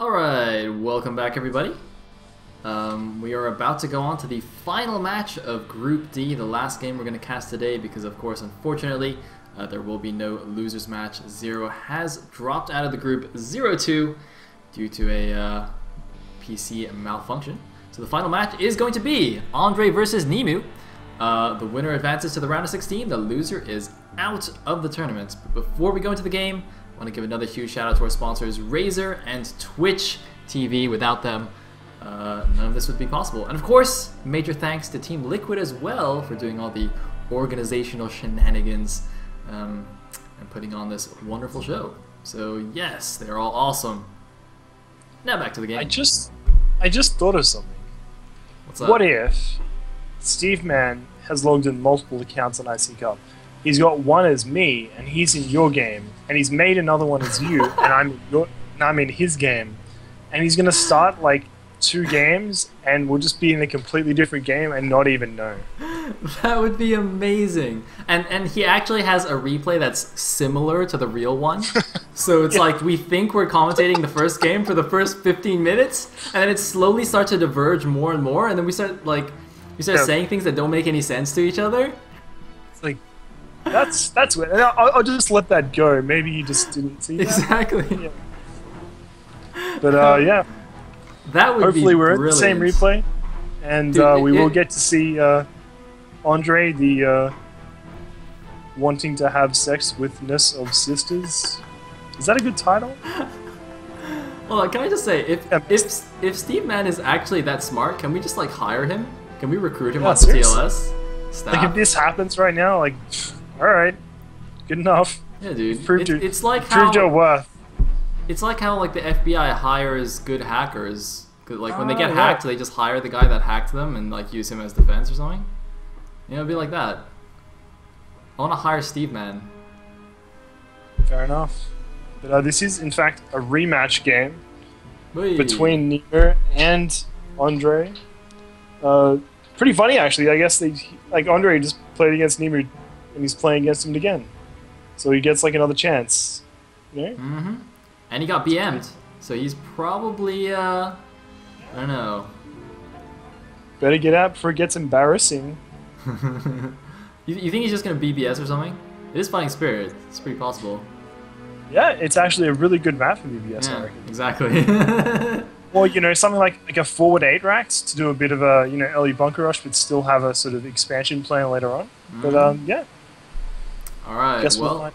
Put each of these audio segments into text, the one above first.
Alright, welcome back everybody. We are about to go on to the final match of Group D, the last game we're going to cast today because of course, unfortunately, there will be no losers match. Zero has dropped out of the group 0-2 due to a PC malfunction. So the final match is going to be Andre versus Nimu. The winner advances to the round of 16, the loser is out of the tournament. But before we go into the game, I want to give another huge shout out to our sponsors, Razer and Twitch TV. Without them, none of this would be possible. And of course, major thanks to Team Liquid as well for doing all the organizational shenanigans and putting on this wonderful show. So yes, they're all awesome. Now back to the game. I just thought of something. What's up? What if Steve Mann has logged in multiple accounts on IC Cup? He's got one as me, and he's in your game, and he's made another one as you, and I'm in his game, and he's gonna start like 2 games, and we'll just be in a completely different game and not even know. That would be amazing. And he actually has a replay that's similar to the real one. So it's like we think we're commentating the first game for the first 15 minutes, and then it slowly starts to diverge more and more, and then we start saying things that don't make any sense to each other. It's like that's weird. I'll just let that go. Maybe you just didn't see that. Exactly. Yeah. But yeah. That would Hopefully be we're brilliant. at the same replay, and Dude, we will get to see Andre, the wanting to have sex withness of sisters. Is that a good title? Hold on, can I just say, if Steve Mann is actually that smart, can we just like hire him? Can we recruit him onto TLS staff? Like if this happens right now, like, all right, good enough. Yeah, dude. It's like proved your worth. It's like how like the FBI hires good hackers. 'Cause, like when they get hacked, they just hire the guy that hacked them and like use him as defense or something. You know, it'd be like that. I want to hire Steve Mann. Fair enough. But this is in fact a rematch game Whee. between Nimu and Andre. Pretty funny actually. I guess Andre just played against Nimu and he's playing against him again, so he gets like another chance. You know? Mm-hmm. And he got BM'd, so he's probably, I don't know. Better get out before it gets embarrassing. You think he's just going to BBS or something? It is Fighting Spirit. It's pretty possible. Yeah, it's actually a really good map for BBS, Yeah, I reckon. exactly. Or, you know, something like a forward 8 racks to do a bit of a, you know, early bunker rush, but still have a sort of expansion plan later on. But, yeah. Alright, Guess well,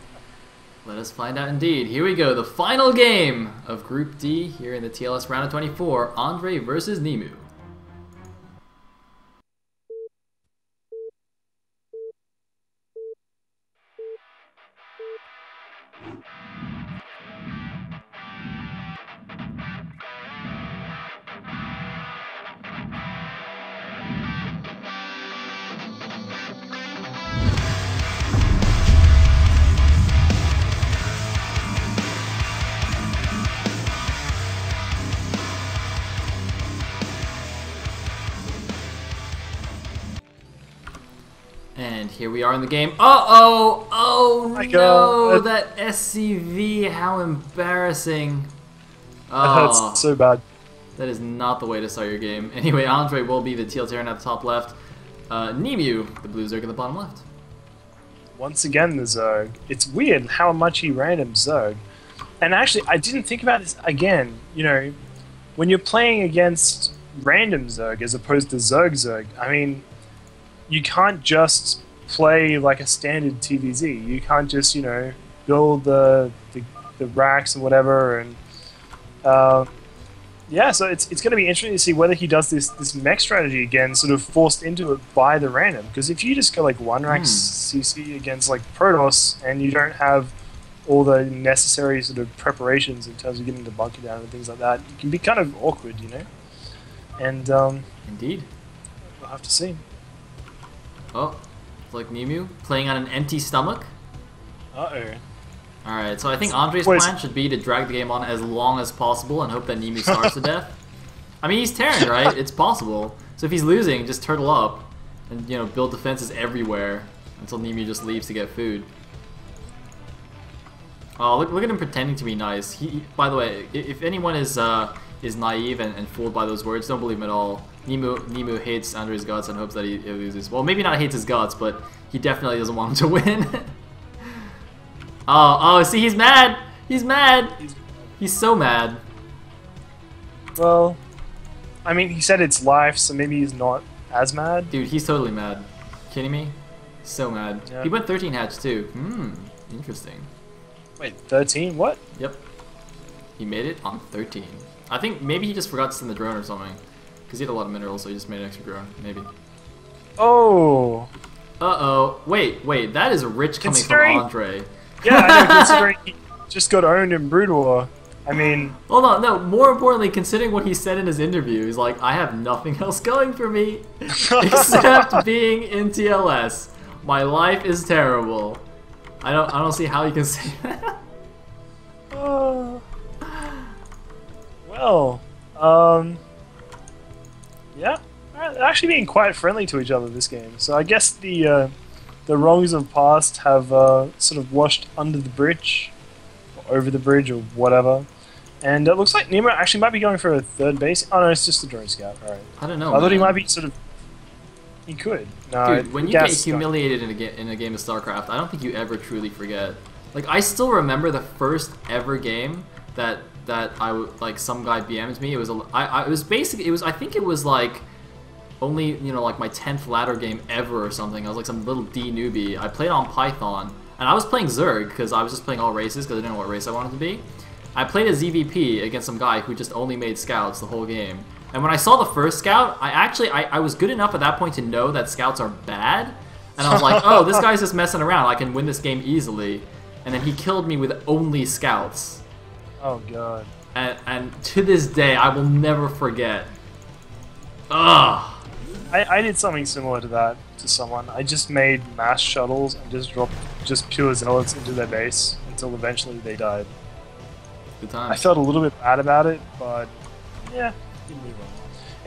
let us find out indeed. Here we go, the final game of Group D here in the TLS round of 24, Andre versus Nimu. And here we are in the game. Uh-oh! Oh no! God. That SCV, how embarrassing. That hurts so bad. That is not the way to start your game. Anyway, Andre will be the teal Terran at the top left. Nimu, the blue Zerg at the bottom left. Once again, the Zerg. It's weird how much he random Zerg. And actually, I didn't think about this again. You know, when you're playing against random Zerg as opposed to Zerg, I mean, you can't just play like a standard TVZ. You can't just, you know, build the racks and whatever. And yeah, so it's going to be interesting to see whether he does this mech strategy again, sort of forced into it by the random. Because if you just go like 1 rack CC against like Protoss and you don't have all the necessary sort of preparations in terms of getting the bunker down and things like that, it can be kind of awkward, you know. And Indeed. we'll have to see. Oh, it's like Nimu playing on an empty stomach. Uh-oh. Alright, so I think Andre's plan should be to drag the game on as long as possible and hope that Nimu starves to death. I mean, he's Terran, right? It's possible. So if he's losing, just turtle up and, you know, build defenses everywhere until Nimu just leaves to get food. Oh, look at him pretending to be nice. By the way, if anyone is naive and fooled by those words, don't believe him at all. Nimu hates Andre's guts and hopes that he loses. Well, maybe not hates his guts, but he definitely doesn't want him to win. Oh, see, he's mad. He's mad. He's so mad. Well, I mean, he said it's life, so maybe he's not as mad. Dude, he's totally mad. Kidding me? So mad. Yeah. He went 13 hatch too. Interesting. Wait, 13? What? Yep. He made it on 13. I think maybe he just forgot to send the drone or something. Because he had a lot of minerals, so he just made an extra drone. Maybe. Oh. Uh-oh. Wait. That is rich coming from Andre. Yeah, I know, considering he just got owned in Brood War. I mean... Hold on, no. More importantly, considering what he said in his interview, he's like, I have nothing else going for me except being in TLS. My life is terrible. I don't see how you can say that. Well, yeah, they're actually being quite friendly to each other this game. So I guess the wrongs of past have sort of washed under the bridge, or over the bridge, or whatever. And it looks like Nimu actually might be going for a third base. Oh no, it's just the drone scout. All right. I don't know. I thought he might be sort of. He could. No, dude, when you get humiliated in a game of StarCraft, I don't think you ever truly forget. Like, I still remember the first ever game that some guy BM'd me. It was I think it was like only, you know, like my 10th ladder game ever or something. I was like some little D newbie. I played on Python, and I was playing Zerg because I was just playing all races because I didn't know what race I wanted to be. I played a ZVP against some guy who just only made scouts the whole game. And when I saw the first scout, I was good enough at that point to know that scouts are bad. And I was like, oh, this guy's just messing around. I can win this game easily. And then he killed me with only scouts. Oh, God. And to this day, I will never forget. Ugh. I did something similar to that to someone. I just made mass shuttles and just dropped just pure zealots into their base until eventually they died. Good time. I felt a little bit bad about it, but yeah, didn't do well.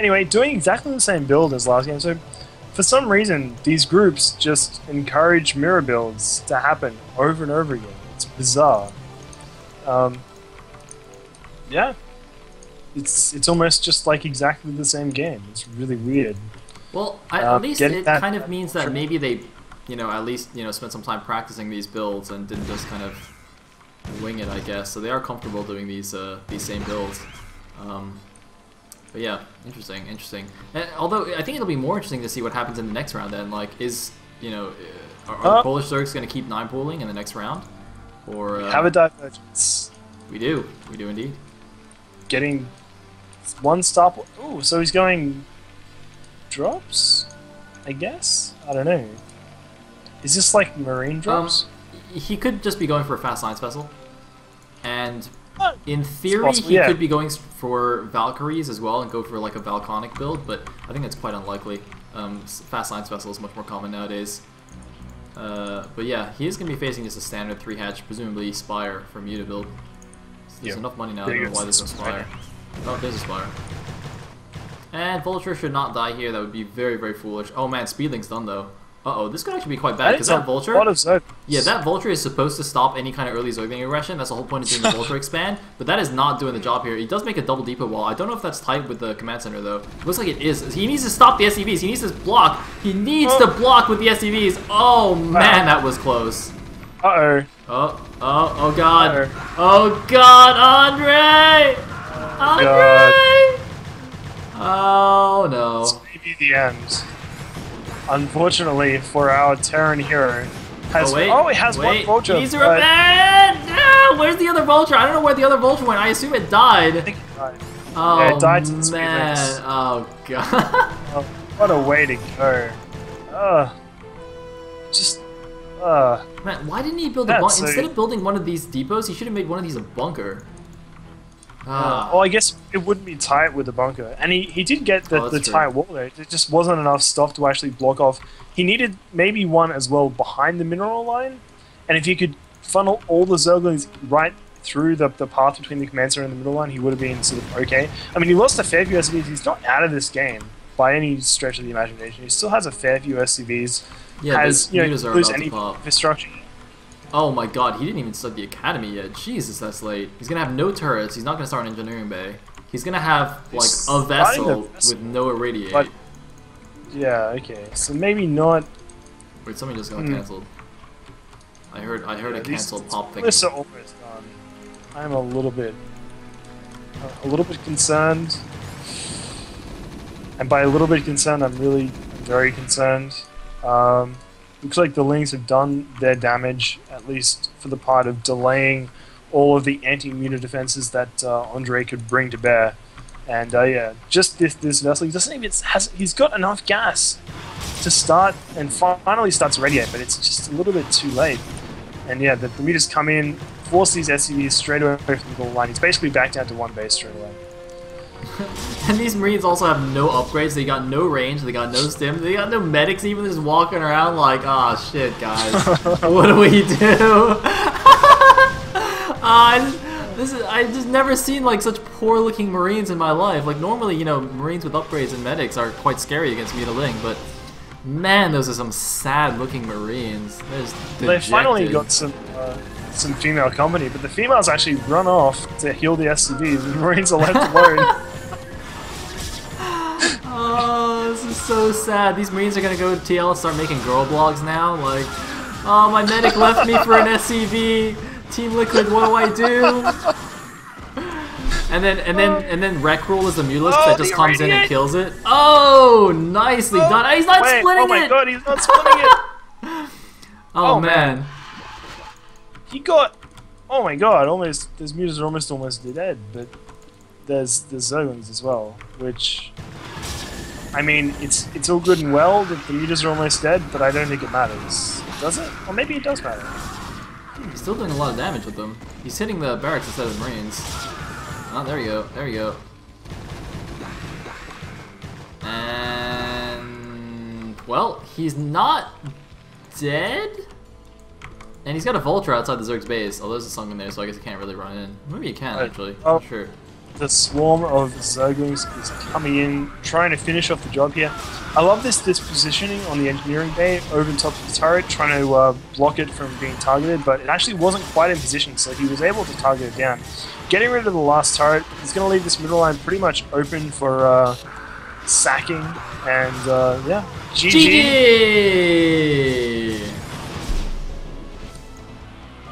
Anyway, doing exactly the same build as last game. So for some reason, these groups just encourage mirror builds to happen over and over again. It's bizarre. Yeah, it's almost just like exactly the same game. It's really weird. Well, at least it kind of means that maybe they, you know, at least, you know, spent some time practicing these builds and didn't just kind of wing it, I guess. So they are comfortable doing these same builds. But yeah, interesting. And although I think it'll be more interesting to see what happens in the next round. Then, like, are the Polish Zergs going to keep 9 pooling in the next round, or we have a divergence? We do indeed. Getting one stop. Ooh, so he's going drops, I guess. I don't know. Is this like marine drops? He could just be going for a fast science vessel, and in theory possible, he yeah. could be going for Valkyries as well and go for like a Valconic build, but I think that's quite unlikely. Fast science vessel is much more common nowadays. But yeah, he is going to be facing just a standard 3-hatch, presumably Spire from Muta build. So there's enough money now. I don't know why there's no Spire. Oh, there's a Spire. And Vulture should not die here. That would be very, very foolish. Oh man, Speedling's done though. Uh-oh, this could actually be quite bad, because that Vulture... Yeah, that Vulture is supposed to stop any kind of early Zergling aggression. That's the whole point of doing the Vulture expand, but that is not doing the job here. He does make a double depot wall. I don't know if that's tight with the command center, though. Looks like it is. He needs to stop the SCVs. He needs to block. He needs to block with the SCVs. Oh, man, that was close. Uh-oh. Oh, God. Oh, God, Andre! Andre! Oh, no. This may be the end. Unfortunately for our Terran hero, has he has one Vulture. He's repaired! No! Where's the other Vulture? I don't know where the other Vulture went. I assume it died. I think it died. Oh, yeah, it died to the man. Speedlings. Oh, God. Oh, what a way to go. Man, why didn't he build a bunker? Instead of building one of these depots, he should have made one of these a bunker. Well, I guess it wouldn't be tight with the bunker. And he did get the tight wall there. There just wasn't enough stuff to actually block off. He needed maybe one as well behind the mineral line. And if he could funnel all the Zerglings right through the path between the command center and the middle line, he would have been sort of okay. I mean, he lost a fair few SCVs. He's not out of this game by any stretch of the imagination. He still has a fair few SCVs. Yeah, has, you know, mutas are lose about any to pop. infrastructure. Oh my god, he didn't even start the academy yet. Jesus, that's late. He's gonna have no turrets. He's not gonna start an engineering bay. He's gonna have like a vessel with no irradiate. But, yeah, okay. So maybe not. Wait, something just got cancelled. I heard a cancelled pop thing. This are almost done. I'm a little bit concerned. And by a little bit concerned, I'm really very concerned. Looks like the Lings have done their damage, at least for the part of delaying all of the anti-immunity defenses that Andre could bring to bear. And yeah, just this vessel, he doesn't even he's got enough gas to start and finally starts radiate, but it's just a little bit too late. And yeah, the Bermudas come in, force these SCVs straight away from the goal line. He's basically back down to one base straight away. And these Marines also have no upgrades. They got no range. They got no stim. They got no medics. Even just walking around like, ah, oh, shit, guys, what do we do? I just never seen like such poor-looking Marines in my life. Like normally, you know, Marines with upgrades and medics are quite scary against Mutaling, but man, those are some sad-looking Marines. They finally got some female company, but the females actually run off to heal the SCVs, and the Marines are left alone. Oh, this is so sad. These Marines are gonna go to TL and start making girl blogs now. Like, oh, my medic left me for an SCV. Team Liquid, what do I do? And then Rec Rule is the Mulus that just comes in and kills it. Oh, nicely done. He's not splitting it. Oh my god, he's not splitting it. Oh man. He got. Oh my god, almost. Those Mutas are almost dead, but there's Zerglings as well, which. I mean, it's all good and well that the Mutas are almost dead, but I don't think it matters. Does it? Or maybe it does matter. He's still doing a lot of damage with them. He's hitting the barracks instead of the Marines. Oh, there you go. There you go. And well, he's not dead. And he's got a Vulture outside the Zerg's base, although there's a Sunk in there, so I guess he can't really run in. Maybe he can, actually. I'm not sure. The swarm of Zerglings is coming in, trying to finish off the job here. I love this positioning on the engineering bay over the top of the turret, trying to block it from being targeted, but it actually wasn't quite in position, so he was able to target it down. Getting rid of the last turret, he's going to leave this middle line pretty much open for sacking, and yeah, GG!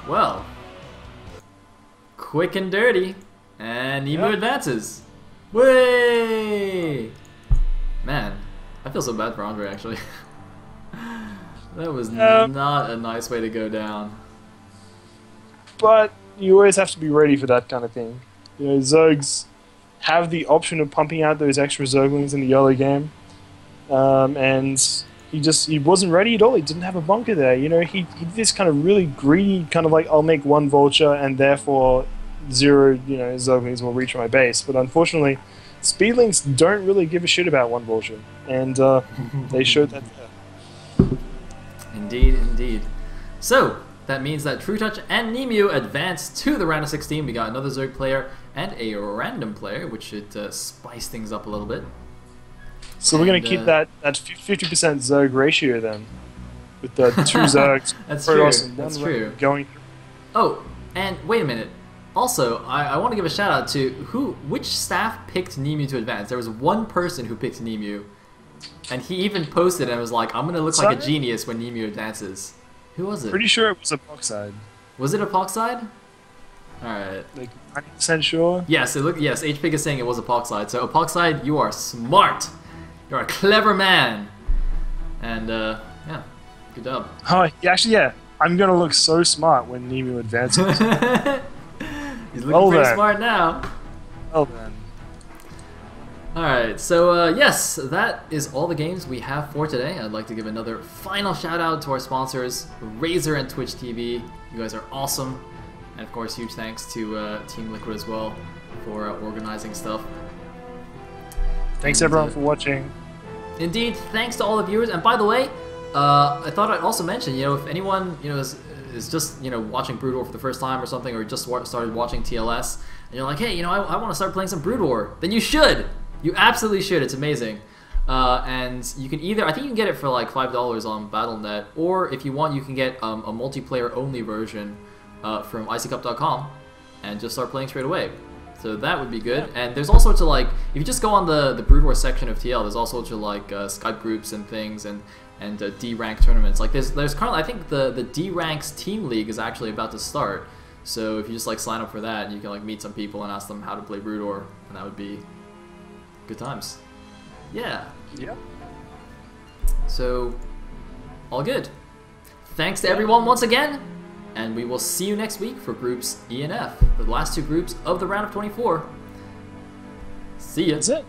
Well, quick and dirty. And Nimu advances. Way! Man, I feel so bad for Andre actually. That was not a nice way to go down. But you always have to be ready for that kind of thing. You know, Zergs have the option of pumping out those extra Zerglings in the early game, and he wasn't ready at all. He didn't have a bunker there. You know, he did this kind of really greedy kind of like, I'll make one Vulture and therefore 0, you know, Zerglings will reach my base. But unfortunately, Speedlings don't really give a shit about one Vulture, and they showed that there. Indeed, indeed. So that means that True Touch and Nimu advance to the round of 16. We got another Zerg player and a random player, which should spice things up a little bit. So we're going to keep that 50% Zerg ratio then, with the 2 Zergs. That's true. Awesome. That's true. Going. Oh, and wait a minute. Also, I want to give a shout out to which staff picked Nimu to advance. There was one person who picked Nimu, and he even posted and was like, "I'm gonna look like a genius when Nimu advances." Who was it? Pretty sure it was Epoxide. Was it Epoxide? All right. Like 90% sure. Yes, yes. HPig is saying it was Epoxide. So Epoxide, you are smart. You're a clever man. And yeah, good job. Oh, actually, yeah. I'm gonna look so smart when Nimu advances. He's looking pretty smart now. Well then. Alright, so yes, that is all the games we have for today. I'd like to give another final shout out to our sponsors, Razer and Twitch TV. You guys are awesome. And of course, huge thanks to Team Liquid as well for organizing stuff. Thanks everyone for watching. Indeed, thanks to all the viewers. And by the way, I thought I'd also mention, you know, if anyone, you know, is just, you know, watching Brood War for the first time or something, or just started watching TLS, and you're like, hey, you know, I want to start playing some Brood War, then you should. You absolutely should. It's amazing. And you can either, I think you can get it for like $5 on Battle.net, or if you want, you can get a multiplayer only version from icycup.com and just start playing straight away. So that would be good. And there's all sorts of like, if you just go on the Brood War section of TL, there's all sorts of like Skype groups and things, and D rank tournaments. Like there's currently, I think the D ranks team league is actually about to start. So if you just like sign up for that, you can like meet some people and ask them how to play Brood War, and that would be good times. Yeah. Yeah. So all good. Thanks to everyone once again. And we will see you next week for groups E and F, the last two groups of the round of 24. See ya. That's it.